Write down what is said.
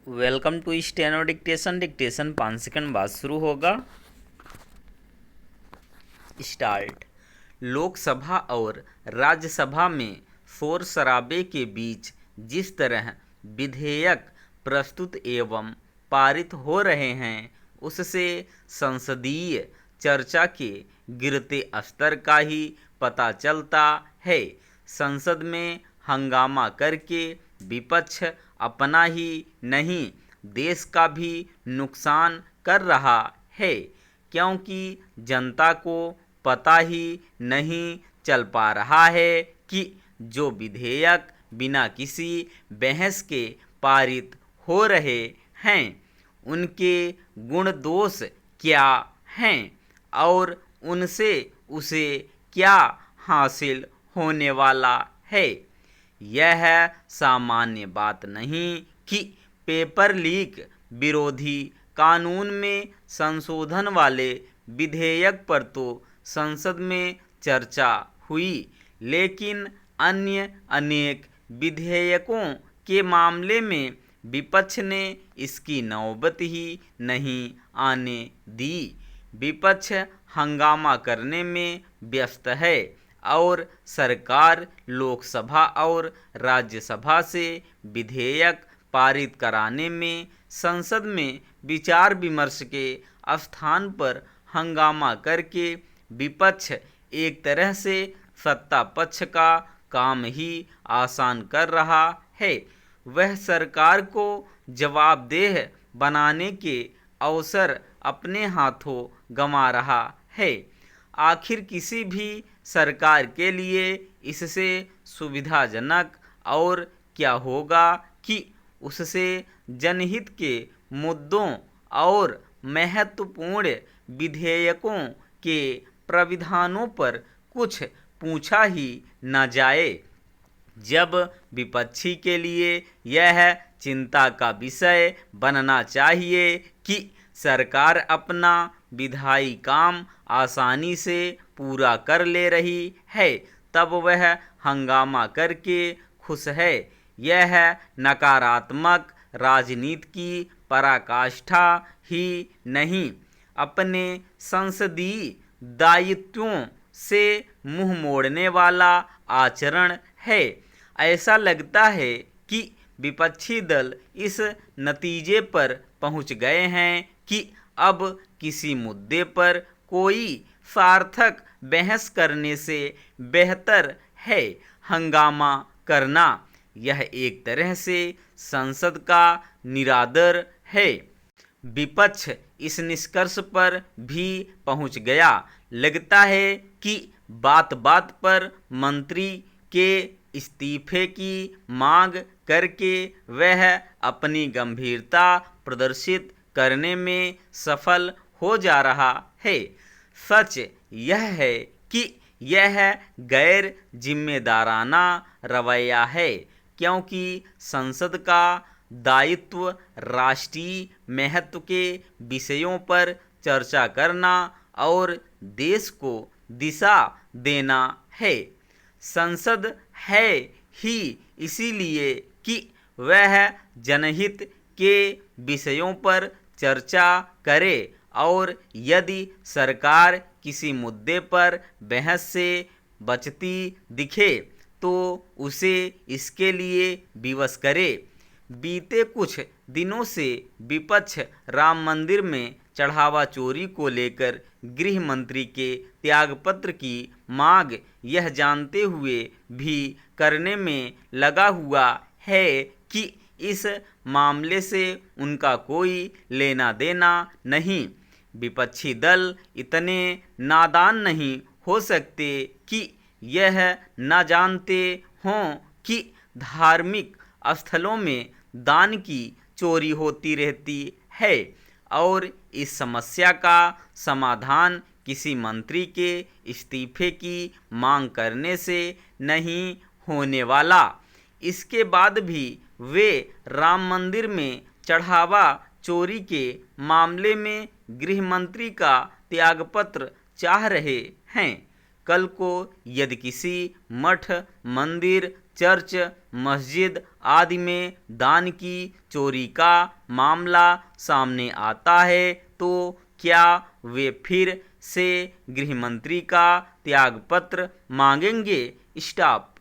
Welcome to steno dictation. Dictation 5 second बाद शुरू होगा। स्टार्ट। लोकसभा और राज्यसभा में शोर शराबे के बीच जिस तरह विधेयक प्रस्तुत एवं पारित हो रहे हैं, उससे संसदीय चर्चा के गिरते स्तर का ही पता चलता है। संसद में हंगामा करके विपक्ष अपना ही नहीं, देश का भी नुकसान कर रहा है, क्योंकि जनता को पता ही नहीं चल पा रहा है कि जो विधेयक बिना किसी बहस के पारित हो रहे हैं, उनके गुण दोष क्या हैं और उनसे उसे क्या हासिल होने वाला है। यह सामान्य बात नहीं कि पेपर लीक विरोधी कानून में संशोधन वाले विधेयक पर तो संसद में चर्चा हुई, लेकिन अन्य अनेक विधेयकों के मामले में विपक्ष ने इसकी नौबत ही नहीं आने दी। विपक्ष हंगामा करने में व्यस्त है और सरकार लोकसभा और राज्यसभा से विधेयक पारित कराने में संसद में विचार विमर्श के स्थान पर हंगामा करके विपक्ष एक तरह से सत्ता पक्ष का काम ही आसान कर रहा है। वह सरकार को जवाबदेह बनाने के अवसर अपने हाथों गंवा रहा है। आखिर किसी भी सरकार के लिए इससे सुविधाजनक और क्या होगा कि उससे जनहित के मुद्दों और महत्वपूर्ण विधेयकों के प्राविधानों पर कुछ पूछा ही न जाए। जब विपक्षी के लिए यह चिंता का विषय बनना चाहिए कि सरकार अपना विधायी काम आसानी से पूरा कर ले रही है, तब वह हंगामा करके खुश है। यह नकारात्मक राजनीति की पराकाष्ठा ही नहीं, अपने संसदीय दायित्वों से मुंह मोड़ने वाला आचरण है। ऐसा लगता है कि विपक्षी दल इस नतीजे पर पहुंच गए हैं कि अब किसी मुद्दे पर कोई सार्थक बहस करने से बेहतर है हंगामा करना। यह एक तरह से संसद का निरादर है। विपक्ष इस निष्कर्ष पर भी पहुंच गया। लगता है कि बात बात पर मंत्री के इस्तीफे की मांग करके वह अपनी गंभीरता प्रदर्शित करने में सफल हो जा रहा है। सच यह है कि यह गैर जिम्मेदाराना रवैया है, क्योंकि संसद का दायित्व राष्ट्रीय महत्व के विषयों पर चर्चा करना और देश को दिशा देना है। संसद है ही इसीलिए कि वह जनहित के विषयों पर चर्चा करे, और यदि सरकार किसी मुद्दे पर बहस से बचती दिखे तो उसे इसके लिए विवश करे। बीते कुछ दिनों से विपक्ष राम मंदिर में चढ़ावा चोरी को लेकर गृह मंत्री के त्यागपत्र की मांग यह जानते हुए भी करने में लगा हुआ है कि इस मामले से उनका कोई लेना देना नहीं। विपक्षी दल इतने नादान नहीं हो सकते कि यह न जानते हों कि धार्मिक स्थलों में दान की चोरी होती रहती है और इस समस्या का समाधान किसी मंत्री के इस्तीफे की मांग करने से नहीं होने वाला। इसके बाद भी वे राम मंदिर में चढ़ावा चोरी के मामले में गृह मंत्री का त्यागपत्र चाह रहे हैं। कल को यदि किसी मठ, मंदिर, चर्च, मस्जिद आदि में दान की चोरी का मामला सामने आता है तो क्या वे फिर से गृह मंत्री का त्यागपत्र मांगेंगे? स्टॉप।